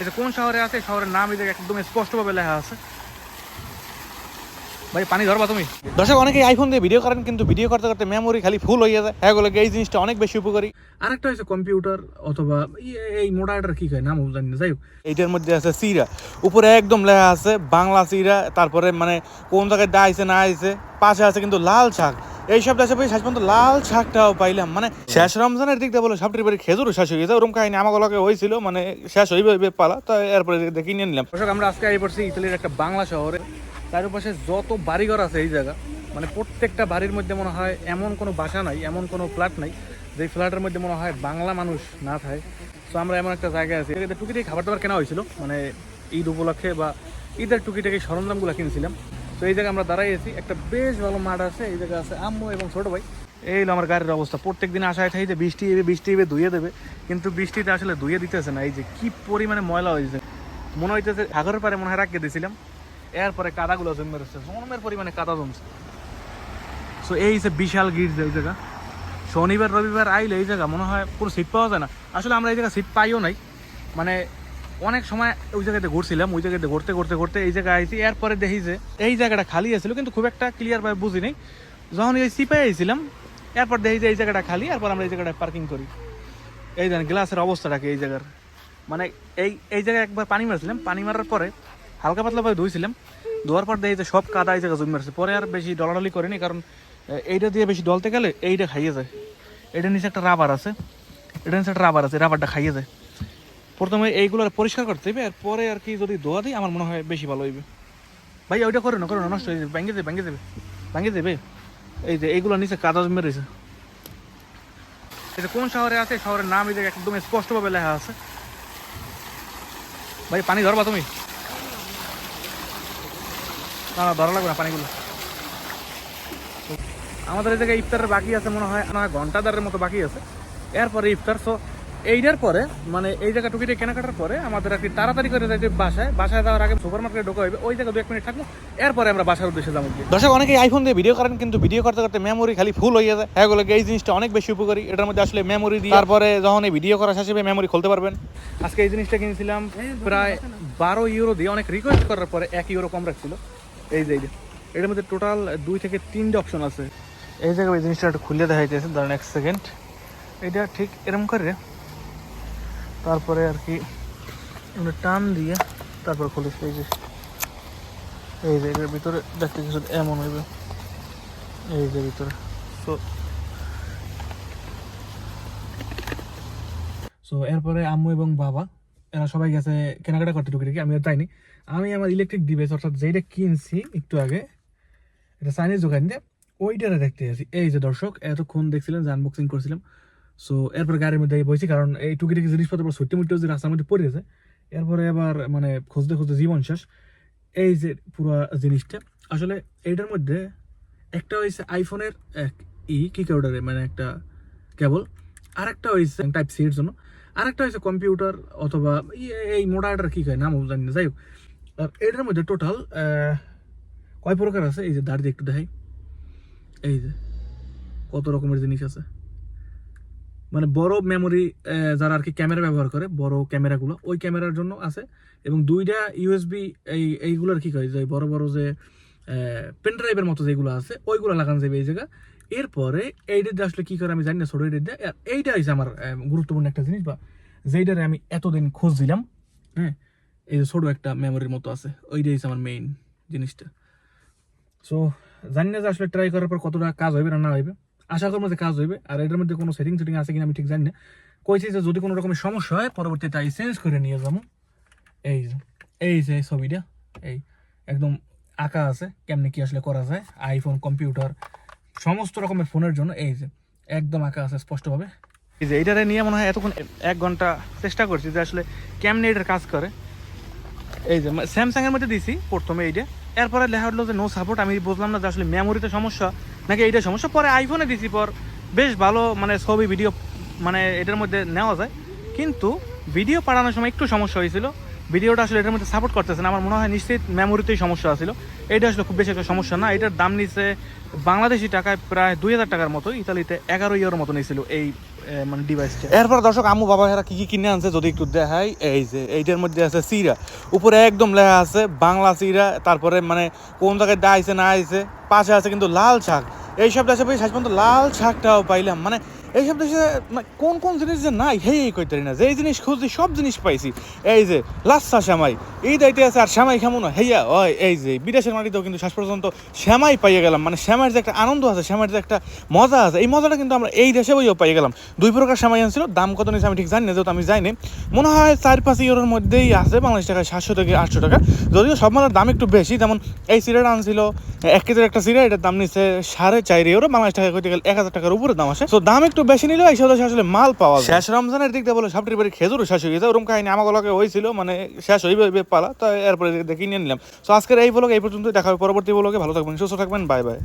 এটা কোন শহরে আছে, শহরের নাম এই জায়গায় একদম স্পষ্টভাবে লেখা আছে। ভাই পানি ধরবা তুমি? দর্শক অনেকে আইফোন দিয়ে ভিডিও করেন, কিন্তু ভিডিও করতে করতে মেমোরি খালি ফুল হয়ে যায়। হ্যাঁ, এই জিনিসটা অনেক বেশি উপকারী। আরেকটা হচ্ছে কম্পিউটার অথবা এই মোটাটার কি হয় নাম জানি না, যাই হোক এইটার মধ্যে আছে সিরা, উপরে একদম লেখা আছে বাংলা সিরা, তারপরে মানে কোন জায়গায় দাইছে না আইছে, পাশে আছে কিন্তু লাল শাক। এই সব দেশে শেষ পর্যন্ত লাল শাকটাও পাইলাম। মানে শেষ রমজানের দিক দিয়ে বলো সবটির বাড়ি খেজুরও শেষ হয়ে গেছে, ওরকম কাহিনী আমাকে হয়েছিল, মানে শেষ হইবে পালা, তো এরপরে দেখে নিয়ে নিলাম। দর্শক আমরা আজকে এই পড়ছি ইতালির একটা বাংলা শহরে। তার পাশে যত বাড়িঘর আছে এই জায়গা, মানে প্রত্যেকটা বাড়ির মধ্যে মনে হয় এমন কোনো বাসা নাই, এমন কোনো ফ্ল্যাট নাই যে ফ্ল্যাটের মধ্যে মনে হয় বাংলা মানুষ না থাকে। তো আমরা এমন একটা জায়গায় আছি, এদের টুকিটাকি খাবার দাবার কেনা হয়েছিল, মানে ঈদ উপলক্ষে বা ঈদের টুকিটাকি সরঞ্জামগুলো কিনেছিলাম। তো এই জায়গায় আমরা দাঁড়াইছি, একটা বেশ ভালো মাঠ আছে, এই জায়গায় আছে আম্মু এবং ছোটো ভাই। এই হলো আমার গাড়ির অবস্থা। প্রত্যেক দিন আশায় থাকি যে বৃষ্টি এবে ধুয়ে দেবে, কিন্তু বৃষ্টিতে আসলে ধুয়ে দিতেছে না। এই যে কি পরিমাণে ময়লা হয়েছে, মনে হইতেছে সাগরের পারে মনে হয় রাখিয়ে দিয়েছিলাম, এরপরে কাদাগুলো জমে রয়েছে, জমের পরিমাণে কাদা জমছে। সো এই যে বিশাল গির্জা, এই জায়গা শনিবার রবিবার আইলে এই জায়গা মনে হয় পুরো সিট পাওয়া যায় না। আসলে আমরা এই জায়গা সিট পাইও নাই, মানে অনেক সময় ওই জায়গাতে ঘুরছিলাম, ওই জায়গাতে ঘুরতে এই জায়গায় আইছি। এরপরে দেখি যে এই জায়গাটা খালি আছিল, কিন্তু খুব একটা ক্লিয়ারভাবে বুঝি নেই। যখন এই সিপাই আইছিলাম, এরপর দেখি যে এই জায়গাটা খালি, এরপর আমরা এই জায়গাটা পার্কিং করি। এই জানেন গ্লাসের অবস্থাটাকে এই জায়গার, মানে এই জায়গায় একবার পানি মারছিলাম, পানি মারার পরে হালকা পাতলাভাবে ধুইছিলাম, ধোয়ার পর দেখি যে সব কাদা এই জায়গা জমি মারছে। পরে আর বেশি ডলাডলি করিনি, কারণ এইটা দিয়ে বেশি ডলতে গেলে এইটা খাইয়ে যায়। এটার নিচে একটা রাবার আছে, রাবারটা খাইয়ে যায়। প্রথমে এইগুলো পরিষ্কার করতে হবে, এরপরে আর কি যদি ধোয়া দিই আমার মনে হয় বেশি ভালো হইবে। ভাই ওইটা করে না নষ্ট হয়ে যাবে, ভাঙে দেবে। এই যে এইগুলো নিচে কাদা জমে রয়েছে। এটা কোন শহরে আছে, শহরের নাম এই জায়গায় একদম স্পষ্টভাবে লেখা আছে। ভাই পানি ধরবা তুমি? না ধরা লাগবে না পানিগুলো। আমাদের এই জায়গায় ইফতারের বাকি আছে মনে হয় ঘন্টাদারের মতো বাকি আছে, এরপরে ইফতার। সো এইটার পরে মানে এই জায়গা টুকিটা কেনাকাটার পরে আমাদের আর কি তাড়াতাড়ি করে যাইতে বাসায় যাওয়ার আগে সুপার মার্কেটে ঢোকা হইবে, ওই জায়গায় 2-1 মিনিট থাকবো, এরপরে আমরা বাসার উদ্দেশ্যে যাবো। দর্শক অনেকে আইফোন দিয়ে ভিডিও করেন, কিন্তু ভিডিও করতে করতে মেমোরি খালি ফুল হয়ে যায়। হ্যাঁ, এই জিনিসটা অনেক বেশি উপকারী। এটার মধ্যে আসলে মেমোরি দিয়ে তারপরে যখন এই ভিডিও করা শেষ হবে মেমোরি খুলতে পারবেন। আজকে এই জিনিসটা কিনেছিলাম প্রায় 12 ইউরো দিয়ে, অনেক রিকোয়েস্ট করার পরে 1 ইউরো কম রাখছিল। এই যে এটার মধ্যে টোটাল 2 থেকে 3টে অপশন আছে। এই জায়গায় এই জিনিসটা একটু খুলে দেখা যাইতেছে, ধরেন 1 সেকেন্ড। এটা ঠিক এরকম করে তারপরে আর কি টান দিয়ে তারপর খুলে, এই যে এটার ভিতরে দেখতে কিছু এমন হইবে, এই যে ভিতরে। সো এরপরে আম্মু এবং বাবা এরা সবাই গেছে কেনাকাটা করতে টুকি, আমি আর যাইনি। আমি আমার ইলেকট্রিক ডিভাইস অর্থাৎ যেটা কিনছি একটু আগে, এটা চাইনিজ দোকান দিয়ে, ওইটারে দেখতে আসি। এই যে দর্শক এতক্ষণ দেখছিলেন যে আনবক্সিং করছিলাম। সো এরপর গাড়ির মধ্যে বসছি, কারণ এই টুকিটাকি জিনিসপত্র ছুটি মুটি যে রাস্তার মধ্যে পড়ে গেছে, এরপরে আবার মানে খুঁজতে জীবন শেষ। এই যে পুরো জিনিসটা আসলে এইটার মধ্যে একটা হয়েছে আইফোনের কি কেবলটারে, মানে একটা কেবল, আরেকটা হয়েছে টাইপ সি এর জন্য, আরেকটা হয়েছে কম্পিউটার অথবা এই মোটাটার কি হয় নাম জানি না, যাই হোক। আর এটার মধ্যে টোটাল কয় প্রকার আছে, এই যে দাঁড়িয়ে একটু দেখাই, এই যে কত রকমের জিনিস আছে। মানে বড় মেমোরি যারা আর কি ক্যামেরা ব্যবহার করে, বড় ক্যামেরাগুলো ওই ক্যামেরার জন্য আছে, এবং 2টা ইউএসবি এইগুলোর কি কয় যে বড় বড় যে পেন ড্রাইভের মতো যেগুলো আছে ওইগুলো লাগানো যাবে এই জায়গা। এরপরে এইটা দিয়ে আসলে কি করে আমি জানি না, ছোটো এইটা দিয়ে। এইটা হচ্ছে আমার গুরুত্বপূর্ণ একটা জিনিস, বা যেইটারে আমি এতদিন খোঁজ দিলাম। হ্যাঁ, এই যে ছোটো একটা মেমোরির মতো আছে, ওইটাই হচ্ছে আমার মেইন জিনিসটা। সো জানি না যে আসলে ট্রাই করার পর কতটা কাজ হইবে না হইবে, আশা করবো যে কাজ হইবে। আর এটার মধ্যে কোনো সেটিং আছে কিনা আমি ঠিক জানি না। কইছি যে যদি কোনো রকমের সমস্যা হয় পরবর্তীতে তাই চেঞ্জ করে নিয়ে যাবো। এই যে ছবিটা এই একদম আঁকা আছে, কেমনে কি আসলে করা যায় আইফোন কম্পিউটার সমস্ত রকমের ফোনের জন্য, এই যে একদম আঁকা আছে স্পষ্টভাবে। এই যে এইটারে নিয়ে মনে হয় এতক্ষণ 1 ঘন্টা চেষ্টা করছি যে আসলে কেমনে এটার কাজ করে। এই যে স্যামসাং এর মধ্যে দিছি প্রথমে এইটা, এরপরে লেখা হলো যে নো সাপোর্ট। আমি বুঝলাম না যে আসলে মেমোরিতে সমস্যা নাকি এইটা সমস্যা। পরে আইফোনে দিছি, পর বেশ ভালো মানে ছবি ভিডিও মানে এটার মধ্যে নেওয়া যায়, কিন্তু ভিডিও পাঠানোর সময় একটু সমস্যা হয়েছিল। ভিডিওটা আসলে এটার মধ্যে সাপোর্ট করতেছে না, আমার মনে হয় নিশ্চিত মেমোরিতেই সমস্যা ছিল। এটা আসলে খুব বেশি একটা সমস্যা না। এটার দাম নিচ্ছে বাংলাদেশি টাকায় প্রায় 2000 টাকার মতো, ইতালিতে 11 ইউরোর মতো নিয়েছিল এই মানে ডিভাইসটা। এরপর দর্শক আম্মু বাবা এরা কি কি কিনে আনছে যদি একটু দেখাই। এই যে এইটার মধ্যে আছে সিরা, উপরে একদম লেখা আছে বাংলা সিরা, তারপরে মানে কোন জায়গায় আইছে না আইছে, পাশে আছে কিন্তু লাল শাক। এইসব দেশে পেয়ে শেষ পর্যন্ত লাল শাকটাও পাইলাম। মানে এইসব দেশে কোন কোন জিনিস যে নাই হেই কইতে পারি না, যে এই জিনিস খুঁজছি সব জিনিস পাইছি। এই যে লাচ্ছা শ্যামাই এই দাইতে আছে, আর শ্যামাই কেমন হেয়া ওই এই যে বিদেশের মাটিতেও কিন্তু শেষ পর্যন্ত শ্যামাই পাইয়ে গেলাম। মানে শ্যামার যে একটা আনন্দ আছে, শ্যামার যে একটা মজা আছে, এই মজাটা কিন্তু আমরা এই দেশে বইও পাইয়ে গেলাম। 2 প্রকার শ্যামাই আনছিল, দাম কত নিয়েছে আমি ঠিক জানি না, যেহেতু আমি যাইনি। মনে হয় 4-5 ইউরোর মধ্যেই আছে, বাংলাদেশ টাকায় 700 থেকে 800 টাকা। যদিও সব মালের দাম একটু বেশি, যেমন এই সিরাটা আনছিল 1 কেজির একটা সিরা, এটার দাম নিচ্ছে 4.5 ইউরো, বাংলাদেশ টাকা কইতে গেলে 1000 টাকার উপরে দাম আসে। তো দাম একটু বেশি নিলেও এই সব আসলে মাল পাওয়া যায়। শেষ রমজানের দিক দিয়ে বলে সবটির বাড়ি খেজুরও শেষ হয়ে গেছে, ওরকম কাহিনী আমাগুলোকে হয়েছিল, মানে শেষ হইবে পালা, তো এরপরে দেখে নিয়ে নিলাম। তো আজকের এই ব্লগ এই পর্যন্ত, দেখা হবে পরবর্তী ব্লগে। ভালো থাকবেন, সুস্থ থাকবেন, বাই বাই।